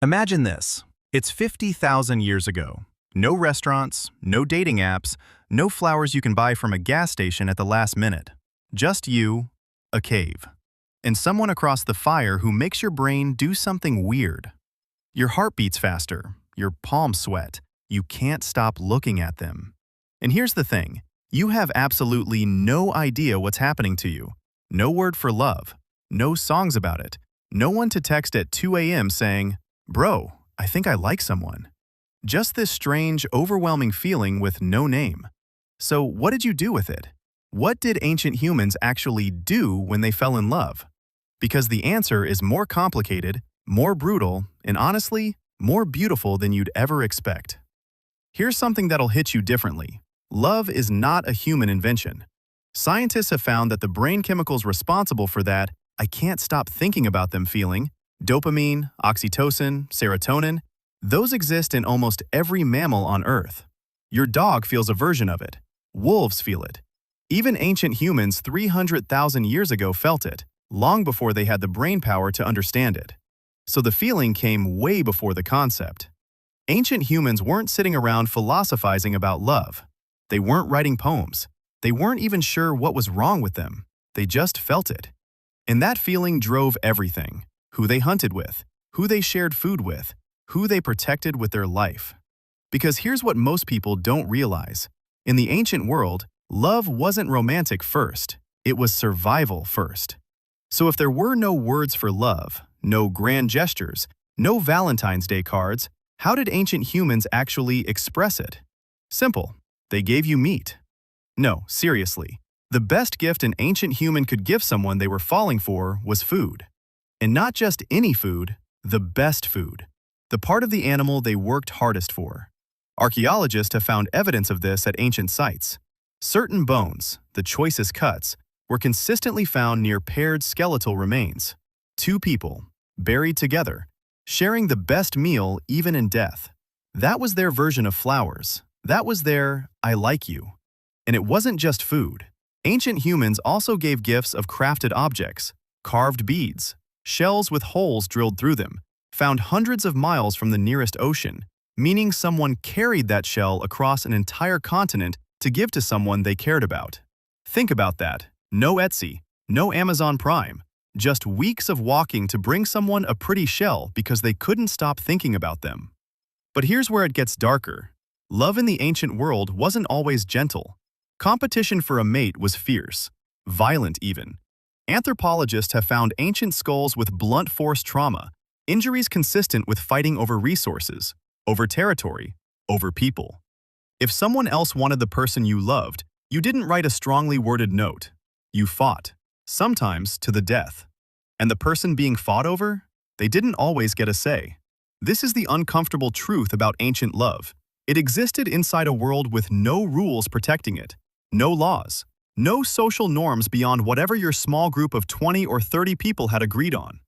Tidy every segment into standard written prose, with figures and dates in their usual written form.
Imagine this. It's 50,000 years ago. No restaurants, no dating apps, no flowers you can buy from a gas station at the last minute. Just you, a cave, and someone across the fire who makes your brain do something weird. Your heart beats faster, your palms sweat, you can't stop looking at them. And here's the thing, you have absolutely no idea what's happening to you. No word for love, no songs about it, no one to text at 2 a.m. saying, "Bro, I think I like someone." Just this strange, overwhelming feeling with no name. So what did you do with it? What did ancient humans actually do when they fell in love? Because the answer is more complicated, more brutal, and honestly, more beautiful than you'd ever expect. Here's something that'll hit you differently. Love is not a human invention. Scientists have found that the brain chemicals responsible for that "I can't stop thinking about them" feeling, dopamine, oxytocin, serotonin, those exist in almost every mammal on Earth. Your dog feels a version of it. Wolves feel it. Even ancient humans 300,000 years ago felt it, long before they had the brain power to understand it. So the feeling came way before the concept. Ancient humans weren't sitting around philosophizing about love. They weren't writing poems. They weren't even sure what was wrong with them. They just felt it. And that feeling drove everything. Who they hunted with, who they shared food with, who they protected with their life. Because here's what most people don't realize. In the ancient world, love wasn't romantic first. It was survival first. So if there were no words for love, no grand gestures, no Valentine's Day cards, how did ancient humans actually express it? Simple. They gave you meat. No, seriously. The best gift an ancient human could give someone they were falling for was food. And not just any food, the best food. The part of the animal they worked hardest for. Archaeologists have found evidence of this at ancient sites. Certain bones, the choicest cuts, were consistently found near paired skeletal remains. Two people, buried together, sharing the best meal even in death. That was their version of flowers. That was their "I like you." And it wasn't just food. Ancient humans also gave gifts of crafted objects, carved beads, shells with holes drilled through them, found hundreds of miles from the nearest ocean, meaning someone carried that shell across an entire continent to give to someone they cared about. Think about that. No Etsy, no Amazon Prime, just weeks of walking to bring someone a pretty shell because they couldn't stop thinking about them. But here's where it gets darker. Love in the ancient world wasn't always gentle. Competition for a mate was fierce, violent even. Anthropologists have found ancient skulls with blunt force trauma, injuries consistent with fighting over resources, over territory, over people. If someone else wanted the person you loved, you didn't write a strongly worded note. You fought, sometimes to the death. And the person being fought over? They didn't always get a say. This is the uncomfortable truth about ancient love. It existed inside a world with no rules protecting it, no laws. No social norms beyond whatever your small group of 20 or 30 people had agreed on.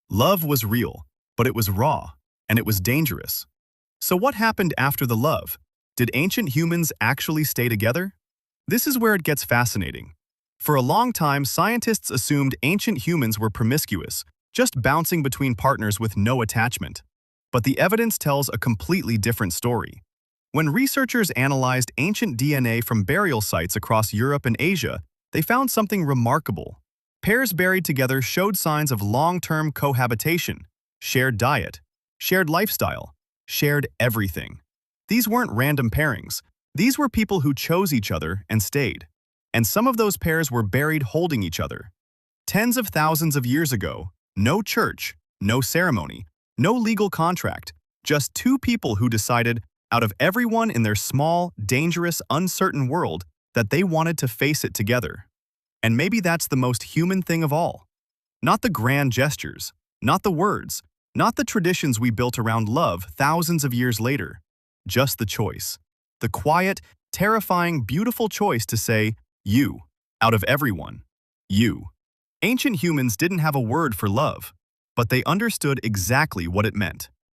Love was real, but it was raw, and it was dangerous. So what happened after the love? Did ancient humans actually stay together? This is where it gets fascinating. For a long time, scientists assumed ancient humans were promiscuous, just bouncing between partners with no attachment. But the evidence tells a completely different story. When researchers analyzed ancient DNA from burial sites across Europe and Asia, they found something remarkable. Pairs buried together showed signs of long-term cohabitation, shared diet, shared lifestyle, shared everything. These weren't random pairings. These were people who chose each other and stayed. And some of those pairs were buried holding each other. Tens of thousands of years ago, no church, no ceremony, no legal contract, just two people who decided, out of everyone in their small, dangerous, uncertain world, that they wanted to face it together. And maybe that's the most human thing of all. Not the grand gestures, not the words, not the traditions we built around love thousands of years later. Just the choice. The quiet, terrifying, beautiful choice to say, you, out of everyone. You. Ancient humans didn't have a word for love, but they understood exactly what it meant.